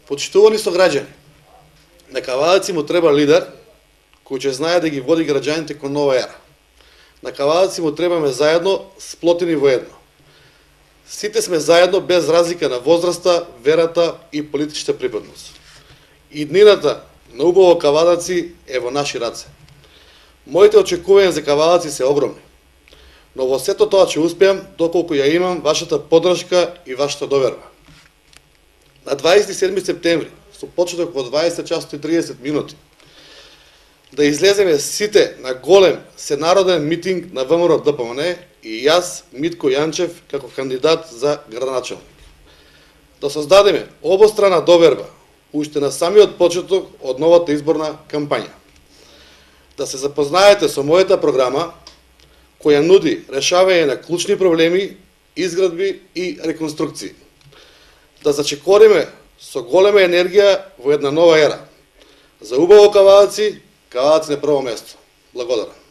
Почитувани сограѓани, на Кавадаци му треба лидер кој ќе знае да ги води граѓаните кон нова ера. На Кавадаци му требаме заедно, сплотени во едно. Сите сме заедно без разлика на возраста, верата и политичка припадност. И днината на убаво Кавадаци е во наши раце. Моите очекувања за Кавадаци се огромни, но во сето тоа ќе успеам доколку ја имам вашата поддршка и вашата доверба. На 27 септември, со почеток во 20 часот и 30 минути, да излеземе сите на голем сенароден митинг на ВМРО ДПМН и јас, Митко Јанчев, како кандидат за градоначалник. Да создадеме обострана доверба уште на самиот почеток од новата изборна кампања. Да се запознаете со мојата програма, која нуди решавање на клучни проблеми, изградби и реконструкции. Да зачекориме со голема енергија во една нова ера. За убаво Кавадаци, Кавадаци на прво место. Благодарам.